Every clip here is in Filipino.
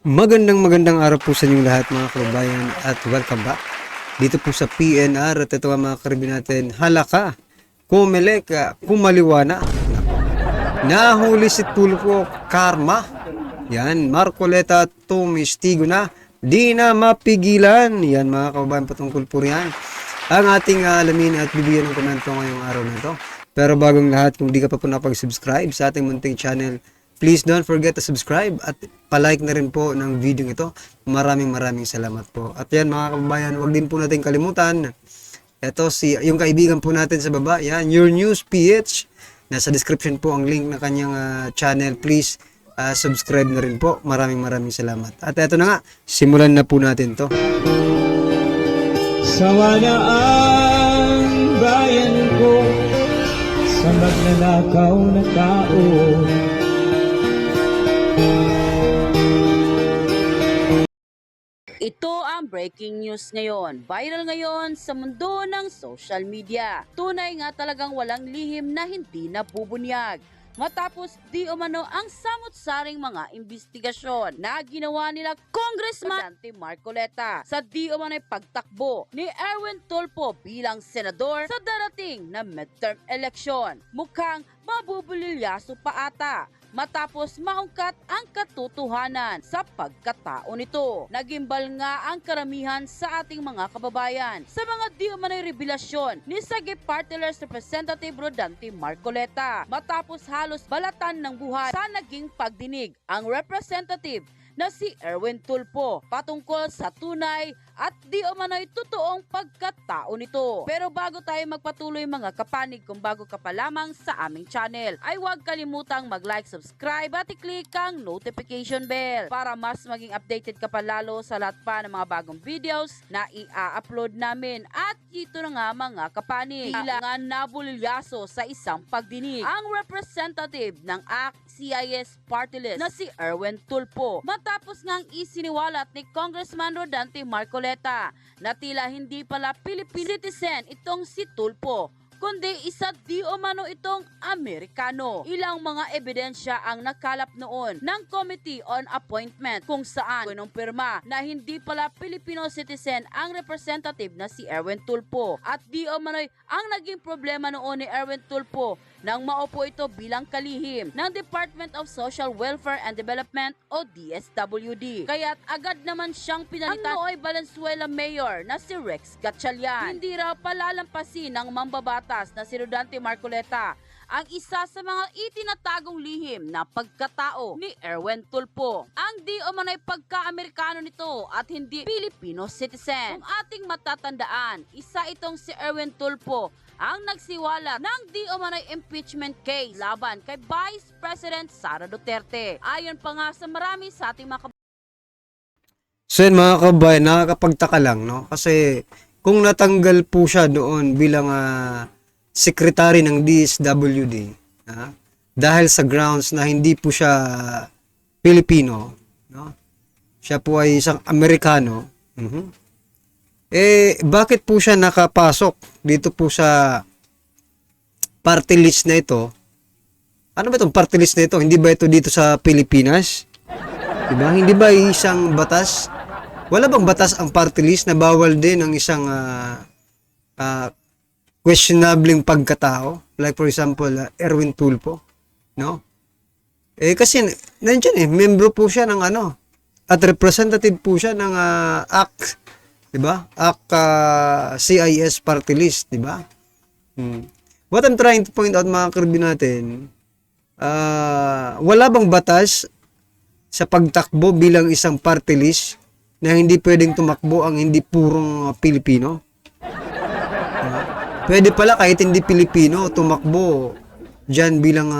Magandang araw po sa inyong lahat mga kababayan at welcome back dito po sa PNR at ito ang mga karibin natin. Halaka, Comelec, kumaliwana. Nahuli si Tulfo, Karma. Yan, Marcoleta tumistigo na. Di na mapigilan. Yan mga kababayan patungkol po riyan ang ating alamin at bibigyan ng komento ngayong araw na ito. Pero bagong lahat, kung di ka pa po napag-subscribe sa ating munting channel, please don't forget to subscribe at palike na rin po ng video ito. Maraming salamat po. At yan mga kababayan, huwag din po natin kalimutan. Ito yung kaibigan po natin sa baba, yan, Your News PH. Nasa description po ang link na kanyang channel. Please subscribe na rin po. Maraming salamat. At ito na nga, simulan na po natin to. Sawa na ang bayan ko sa magnanakaw na tao. Ito ang breaking news ngayon. Viral ngayon sa mundo ng social media. Tunay nga talagang walang lihim na hindi nabubunyag. Matapos di umano ang samot-saring mga investigasyon na ginawa nila Congressman Dante Marcoleta sa di umano'y pagtakbo ni Erwin Tulfo bilang senador sa darating na midterm election. Mukhang mabubulilyaso pa ata matapos maungkat ang katotohanan sa pagkatao nito. Nagimbal nga ang karamihan sa ating mga kababayan sa mga di umano'y revelasyon ni Sagip Party List Representative Rodante Marcoleta. Matapos halos balatan ng buhay sa naging pagdinig ang representative na si Erwin Tulfo patungkol sa tunay at di umano'y totoong pagkatao nito. Pero bago tayo magpatuloy mga kapanig, kung bago ka pa lamang sa aming channel, ay huwag kalimutang mag-like, subscribe at i-click ang notification bell para mas maging updated ka pa lalo sa lahat pa ng mga bagong videos na i-upload namin. At ito na nga mga kapanig, kailangan nabulilyaso sa isang pagdinig ang representative ng ACT-CIS Party List na si Erwin Tulfo matapos ngang isiniwalat ni Congressman Rodante Marcoleta na tila hindi pala Philippine citizen itong si Tulfo, kundi isa di umano itong Amerikano. Ilang mga ebidensya ang nakalap noon ng Committee on Appointment kung saan kinumpirma na hindi pala Filipino citizen ang representative na si Erwin Tulfo. At di umano'y ang naging problema noon ni Erwin Tulfo nang maupo ito bilang kalihim ng Department of Social Welfare and Development o DSWD. Kaya't agad naman siyang pinalitan ang Nooy Valenzuela Mayor na si Rex Gatchalian. Hindi raw palalampasin ng mambabatas na si Rodante Marcoleta ang isa sa mga itinatagong lihim na pagkatao ni Erwin Tulfo. Ang di umano'y pagka-Amerikano nito at hindi Filipino citizen. Kung ating matatandaan, isa itong si Erwin Tulfo ang nagsiwala ng di umano'y impeachment case laban kay Vice President Sara Duterte. Ayon pa nga sa marami sa ating mga So yun mga kababayan, nakakapagtaka lang, no? Kasi kung natanggal po siya doon bilang secretary ng DSWD, dahil sa grounds na hindi po siya Pilipino, no? Siya po ay isang Amerikano. Bakit po siya nakapasok dito po sa party list na ito? Ano ba itong party list na ito? Hindi ba ito dito sa Pilipinas? Diba? Hindi ba isang batas? Wala bang batas ang party list na bawal din ang isang questionable pagkatao? Like for example, Erwin Tulfo, no? Kasi nandiyan membro po siya ng at representative po siya ng ACT, 'di ba? ACT CIS party list, 'di ba? What I'm trying to point out mga karibin natin, wala bang batas sa pagtakbo bilang isang party list na hindi pwedeng tumakbo ang hindi purong Pilipino? Pwede pala kahit hindi Pilipino tumakbo diyan bilang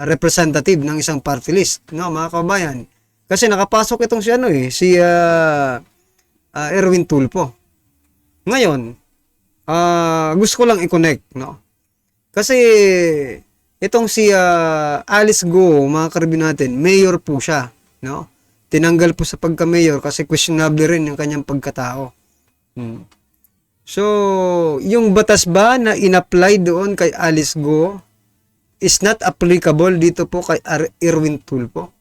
representative ng isang party list, no mga kabayan? Kasi nakapasok itong si Erwin Tulfo. Ngayon, gusto ko lang i-connect, no? Kasi itong si Alice Go, mga karibin natin, mayor po siya, no? Tinanggal po sa pagka-mayor kasi questionable rin yung kanyang pagkatao. So, yung batas ba na in-apply doon kay Alice Go is not applicable dito po kay Erwin Tulfo?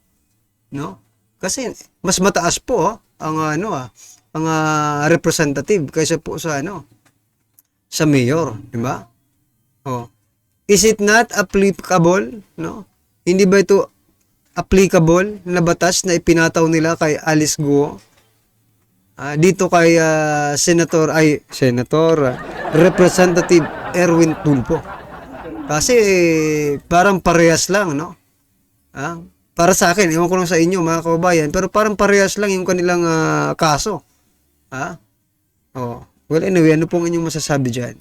no? Kasi mas mataas po ang ang representative kaysa po sa sa mayor, di ba? Oh. Is it not applicable, no? Hindi ba ito applicable na batas na ipinataw nila kay Alice Guo? Dito kay Representative Erwin Tulfo. Kasi parang parehas lang, no? Para sa akin, ewan ko lang sa inyo mga kababayan, pero parang parehas lang yung kanilang kaso. Well, anyway, ano pong inyong masasabi dyan?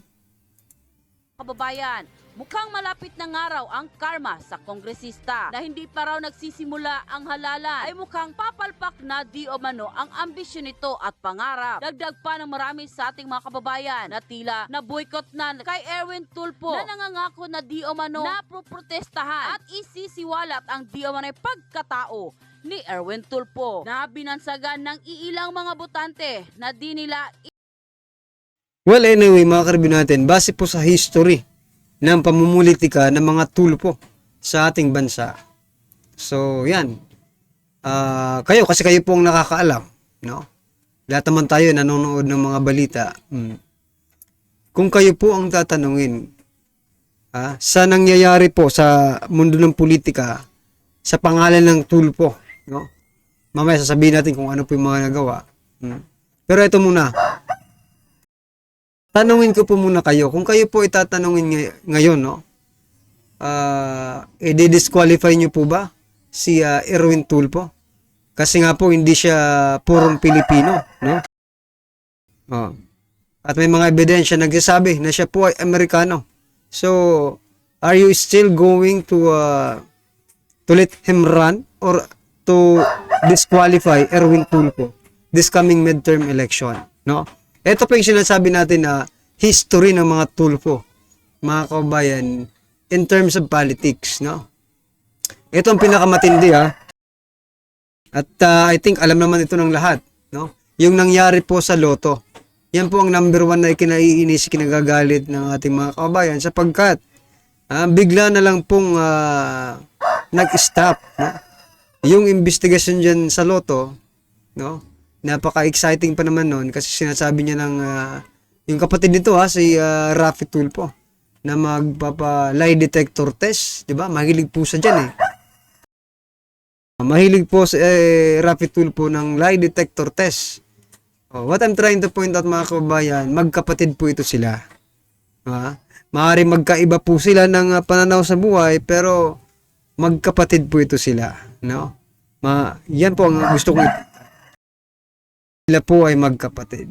Kababayan, mukhang malapit na nga raw ang karma sa kongresista na hindi pa raw nagsisimula ang halalan ay mukhang papalpak na di o mano ang ambisyon nito at pangarap. Dagdag pa ng marami sa ating mga kababayan na tila na boycott na kay Erwin Tulfo na nangangako na di o mano na proprotestahan at isisiwalat ang di o mano pagkatao ni Erwin Tulfo na binansagan ng iilang mga botante na di nila. Well, anyway, mga karibin natin, base po sa history ng pamumulitika ng mga Tulfo sa ating bansa. So, yan. Kasi kayo po ang nakakaalam, no? Lahat naman tayo nanonood ng mga balita. Kung kayo po ang tatanungin, sa nangyayari po sa mundo ng politika, sa pangalan ng Tulfo, no? Mamaya sasabihin natin kung ano po yung mga nagawa. Pero ito muna. Tanungin ko po muna kayo, kung kayo po itatanungin ngayon, no? I-disqualify nyo po ba si Erwin Tulfo? Kasi nga po hindi siya purong Pilipino, no? At may mga ebidensya nagsasabi na siya po ay Amerikano. So, are you still going to let him run or to disqualify Erwin Tulfo this coming midterm election, no? Ito po yung sinasabi natin na history ng mga Tulfo, mga kababayan, in terms of politics, no? Ito ang pinakamatindi, At I think alam naman ito ng lahat, no? Yung nangyari po sa Lotto. Yan po ang number one na kinaiinis, kinagagalit ng ating mga kababayan sapagkat bigla na lang pong nag-stop, no? Yung investigasyon dyan sa Lotto, no? Napaka-exciting pa naman noon kasi sinasabi niya ng yung kapatid nito si Raffy Tulfo na magpapa-lie detector test, 'di ba? Mahilig po sa diyan Mahilig po si Raffy Tulfo ng lie detector test. What I'm trying to point out mga kababayan, magkapatid po ito sila. Maaari magkaiba po sila ng pananaw sa buhay pero magkapatid po ito sila, no? Yan po ang gusto kong sila po ay magkapatid.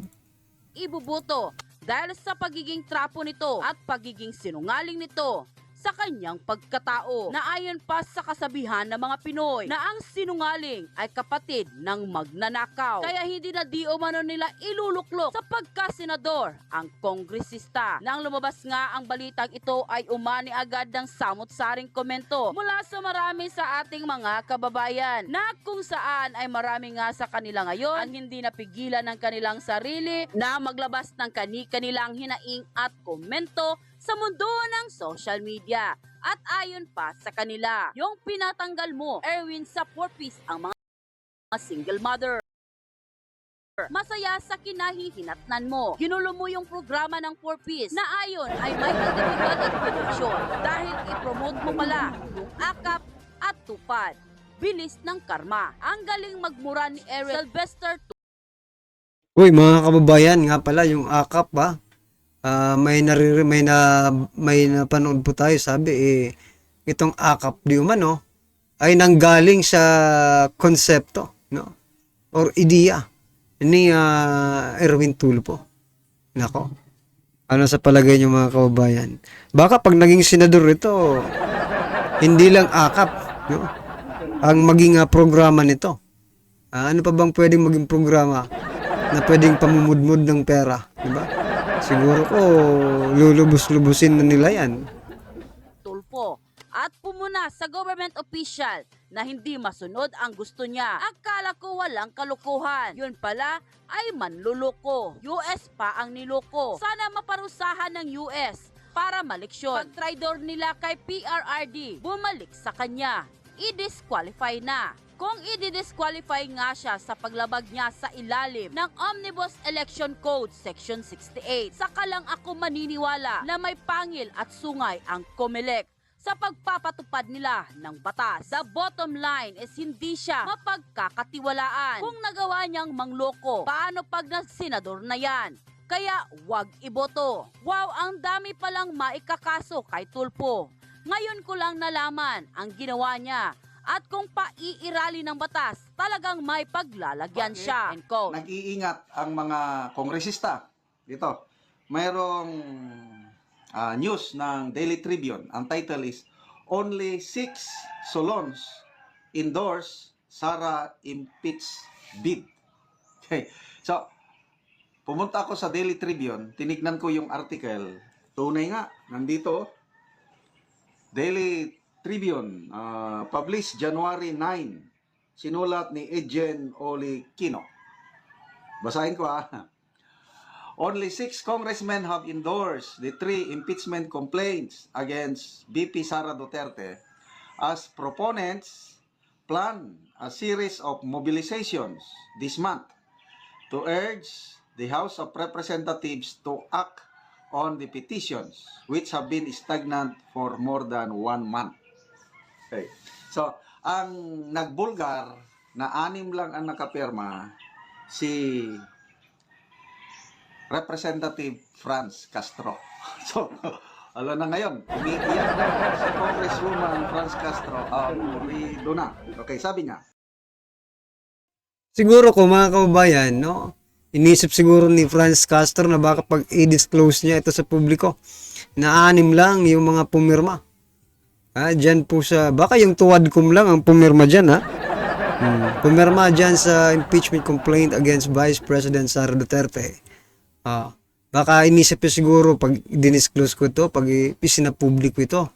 Ibubuto dahil sa pagiging trapo nito at pagiging sinungaling nito sa kanyang pagkatao na ayon pa sa kasabihan ng mga Pinoy na ang sinungaling ay kapatid ng magnanakaw. Kaya hindi na di umano nila iluluklok sa pagkasenador ang kongresista. Nang lumabas nga ang balitang ito ay umani agad ng samot-saring komento mula sa marami sa ating mga kababayan na kung saan ay marami nga sa kanila ngayon ang hindi napigilan ng kanilang sarili na maglabas ng kani-kanilang hinaing at komento sa mundo ng social media. At ayon pa sa kanila, yung pinatanggal mo, Erwin, sa 4-piece ang mga single mother. Masaya sa kinahihinatnan mo. Ginulo mo yung programa ng 4-piece na ayon ay may individual at production dahil i-promote mo pala yung akap at tupad. Bilis ng karma. Ang galing magmura ni Erwin Sylvester. Uy, mga kababayan, nga pala yung akap may napanood po tayo, sabi itong akap di umano ay nanggaling sa konsepto, no? Or ideya ni Erwin Tulfo. Nako. Ano sa palagay niyo mga kababayan? Baka pag naging senador ito, hindi lang akap, no? Ang maging programa nito. Ano pa bang pwedeng maging programa na pwedeng pamumudmud ng pera, di ba? Siguro ko, lulubos-lubusin na nila yan. Tulfo at pumuna sa government official na hindi masunod ang gusto niya. Akala ko walang kalukuhan. Yun pala ay manluloko. US pa ang niloko. Sana maparusahan ng US para maleksyon. Pag-traidor nila kay PRRD, bumalik sa kanya. I-disqualify na. Kung i-disqualify nga siya sa paglabag niya sa ilalim ng Omnibus Election Code Section 68, saka lang ako maniniwala na may pangil at sungay ang COMELEC sa pagpapatupad nila ng batas. The bottom line is hindi siya mapagkakatiwalaan. Kung nagawa niyang mangloko, paano pag senador na yan? Kaya wag iboto. Wow, ang dami palang maikakaso kay Tulfo. Ngayon ko lang nalaman ang ginawa niya. At kung paiirali ng batas, talagang may paglalagyan siya. End quote. Nag-iingat ang mga kongresista. Dito, mayroong news ng Daily Tribune. Ang title is, Only 6 Solons Endorse Sara Impeach Bid. Okay. So, pumunta ako sa Daily Tribune, tinignan ko yung article. Tunay nga, nandito. Daily Tribune, published January 9. Sinulat ni Ejen Olikino. Basahin ko Only 6 congressmen have endorsed the 3 impeachment complaints against VP Sara Duterte as proponents plan a series of mobilizations this month to urge the House of Representatives to act on the petitions which have been stagnant for more than 1 month. Okay. So, ang nagbulgar na 6 lang ang nakapirma, si Representative Franz Castro. So, alam na ngayon, umiiyak na si Congresswoman Franz Castro doon na. Okay, sabi niya. Siguro ko mga kababayan, no? Inisip siguro ni Franz Castro na baka pag i-disclose niya ito sa publiko, na 6 lang yung mga pumirma. Dyan po sa, baka yung tuwadkom lang ang pumirma dyan, pumirma dyan sa impeachment complaint against Vice President Sara Duterte. Baka inisip niya siguro pag dinisclose ko ito, pag isinapubliko ito,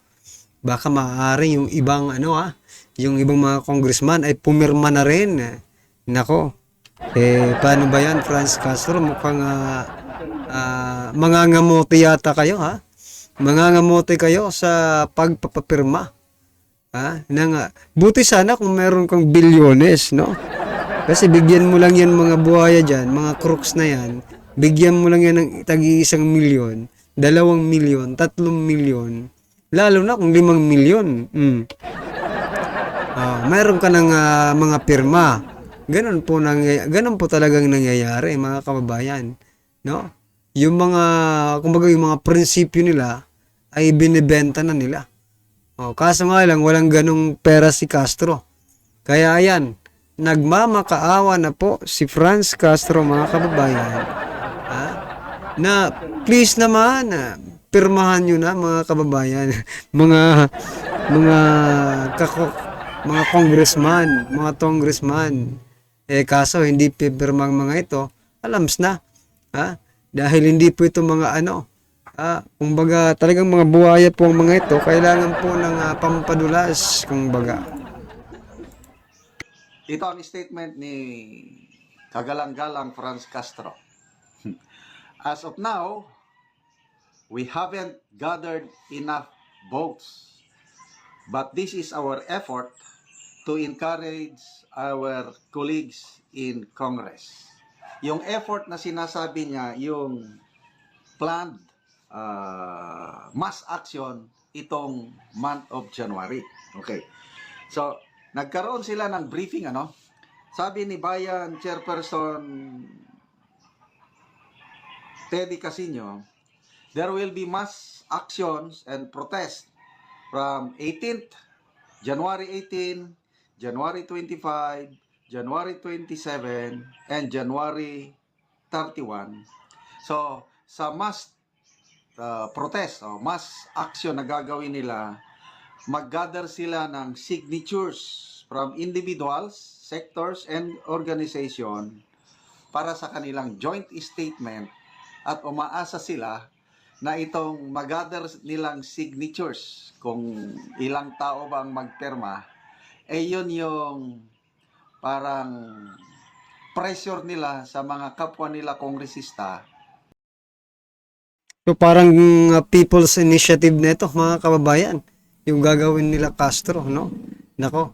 baka maaari yung ibang yung ibang mga congressman ay pumirma na rin. Nako, paano ba yan, Franz Castro? Mukhang mangangamote yata kayo, mangangamote kayo sa pagpapapirma. Buti sana kung meron kang bilyones, no? Kasi bigyan mo lang yan mga buhaya dyan, mga crooks na yan, bigyan mo lang yan ng tag-1 milyon, 2 milyon, 3 milyon, lalo na kung 5 milyon. Meron ka ng mga pirma. Ganun po talagang nangyayari, mga kababayan, no? Yung mga, kumbaga yung mga prinsipyo nila ay binibenta na nila. Kaso nga lang, walang ganung pera si Castro. Kaya ayan, nagmamakaawa na po si Franz Castro, mga kababayan, na please naman, pirmahan nyo na, mga kababayan, mga congressman, mga congressman. Kaso hindi pipirma ang mga ito, alams na. Dahil hindi po ito mga kumbaga talagang mga buhaya po ang mga ito, kailangan po ng pampadulas, kumbaga. Ito ang statement ni kagalang-galang Franz Castro. As of now, we haven't gathered enough votes, but this is our effort to encourage our colleagues in Congress. Yung effort na sinasabi niya, yung planned mass action itong month of January. Okay. So, nagkaroon sila ng briefing, Sabi ni Bayan Chairperson Teddy Casino, there will be mass actions and protests from 18th, January 18, January 25, January 27, and January 31. So, sa mass protest o mass action na gagawin nila, mag-gather sila ng signatures from individuals, sectors, and organization para sa kanilang joint statement, at umaasa sila na itong mag-gather nilang signatures, kung ilang tao ba ang magpirma, yun yung parang pressure nila sa mga kapwa nila kongresista. So parang people's initiative na ito, mga kababayan, yung gagawin nila Castro, no? Nako,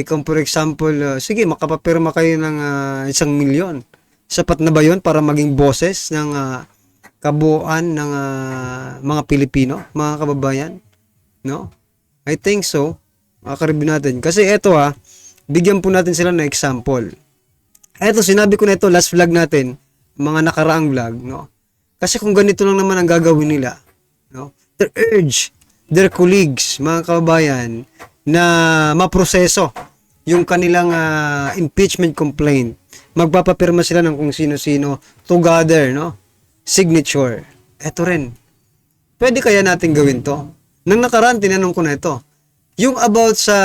kung for example, sige, makapapirma kayo ng 1,000,000. Sapat na ba yun para maging boses ng kabuuan ng mga Pilipino, mga kababayan? No? I think so. Makaribin natin. Kasi eto bigyan po natin sila ng example. Eto, sinabi ko na ito, last vlog natin, mga nakaraang vlog, no? Kasi kung ganito lang naman ang gagawin nila, no? They urge their colleagues, mga kababayan, na maproseso yung kanilang impeachment complaint. Magpapapirma sila ng kung sino-sino together, no? Signature. Eto rin. Pwede kaya natin gawin to? Nang nakaraan, tinanong ko na ito. Yung about sa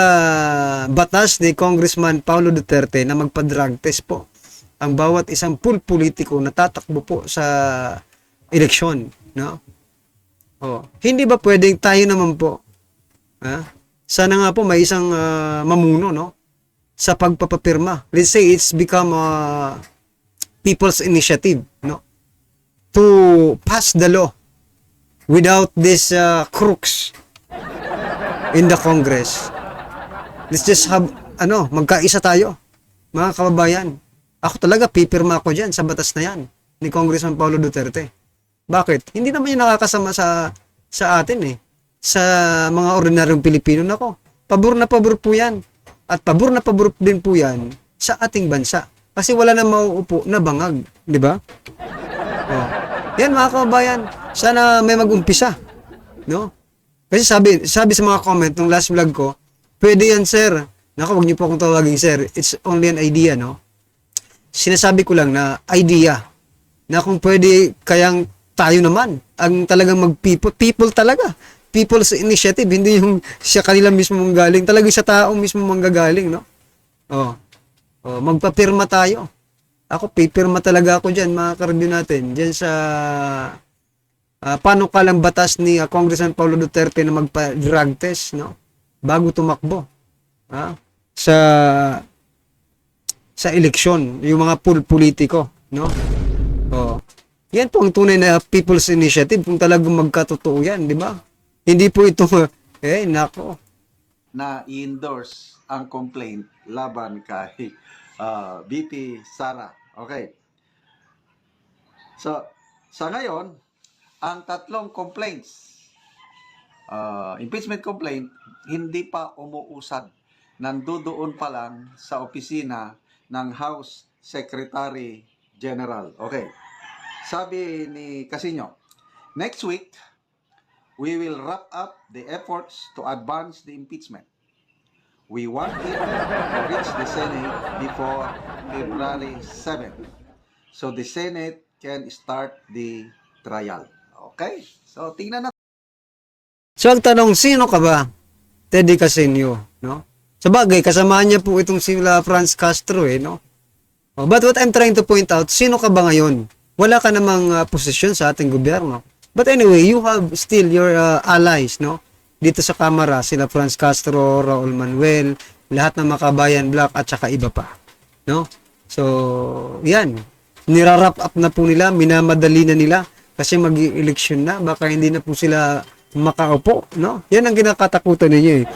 batas ni Congressman Paulo Duterte na magpa-drug test po ang bawat isang politiko na tatakbo po sa eleksyon, no? Hindi ba pwedeng tayo naman po, sana nga po may isang mamuno, no? Sa pagpapapirma. Let's say it's become a people's initiative, no? To pass the law without this crooks in the Congress. Let's just have, magkaisa tayo, mga kababayan. Ako talaga, pipirma ako dyan sa batas na yan ni Congressman Paulo Duterte. Bakit? Hindi naman yung nakakasama sa atin sa mga ordinaryong Pilipino. Nako, pabor na pabor po yan. At pabor na pabor din po yan sa ating bansa. Kasi wala na mauupo na bangag. Di ba? Yan mga kababayan, sana may mag-umpisa. No? Kasi sabi sa mga comment ng last vlog ko, pwede yan sir. Naku, wag niyo po akong tawagin sir. It's only an idea, no? Sinasabi ko lang na idea. Na kung pwede kayang tayo naman ang talagang people talaga. People's initiative, hindi yung siya kanila mismo manggaling. Talagang sa tao mismo manggagaling, no? Magpapirma tayo. Ako, pipirma talaga ako dyan, mga karibyo natin. Dyan sa panukalang batas ni Congressman Paulo Duterte na magpa-drug test, no? Bago tumakbo. Sa eleksyon, yung mga politiko, no? Yan po ang tunay na people's initiative kung talagang magkatotoo yan, di ba? Hindi po ito, nako. Na i-endorse ang complaint laban kay VP Sara. Okay. So, sa ngayon, ang tatlong complaints, impeachment complaint, hindi pa umuusad. Nandoon pa lang sa opisina ng House Secretary General. Okay. Sabi ni Casino, next week, we will wrap up the efforts to advance the impeachment. We want it to reach the Senate before February 7th. So the Senate can start the trial. Okay? So tingnan natin. So ang tanong, sino ka ba? Teddy Casino, no? Sabagay, kasamaan niya po itong sila Franz Castro, no? But what I'm trying to point out, sino ka ba ngayon? Wala ka namang posisyon sa ating gobyerno. But anyway, you have still your allies, no? Dito sa Kamara, sila Franz Castro, Raul Manuel, lahat ng Makabayan Black at saka iba pa, no? So, yan. Nirarap up na po nila, minamadali na nila kasi mag-eleksyon na, baka hindi na po sila makaupo, no? Yan ang kinakatakutan ninyo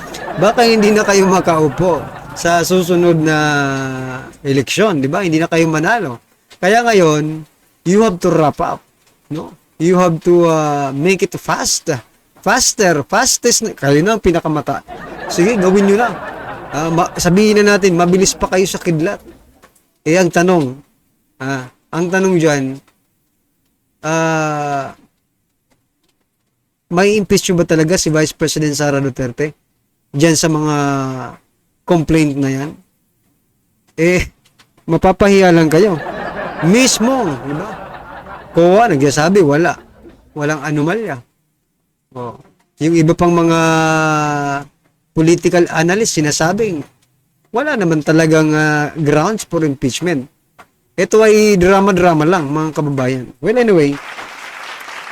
Baka hindi na kayo makaupo sa susunod na eleksyon, di ba? Hindi na kayo manalo. Kaya ngayon, you have to wrap up, no? You have to make it faster, fastest. Kayo na ang pinakamata. Sige, gawin nyo lang. Sabihin na natin, mabilis pa kayo sa kidlat. Ang tanong dyan, may impeach ba talaga si Vice President Sara Duterte? Dyan sa mga complaint na yan? Mapapahiya lang kayo. Mismo, di ba? COA, nagsasabi, walang anomalya. Yung iba pang mga political analyst, sinasabing, wala naman talagang grounds for impeachment. Ito ay drama-drama lang, mga kababayan. Well, anyway,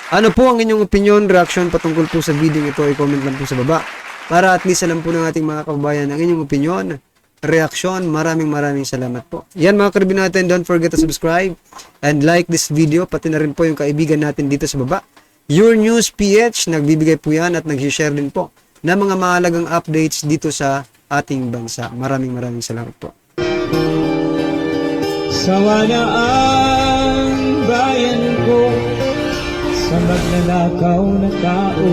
ano po ang inyong opinion, reaction patungkol po sa video ito, i-comment lang po sa baba. Para at least alam po ng ating mga kababayan ang inyong opinion, reaksyon. Maraming salamat po. Yan mga karibin natin, don't forget to subscribe and like this video, pati na rin po yung kaibigan natin dito sa baba. Your News PH, nagbibigay po yan at nag-share din po ng mga mahalagang updates dito sa ating bansa. Maraming salamat po. Sawa na ang bayan ko sa magnanakaw na tao.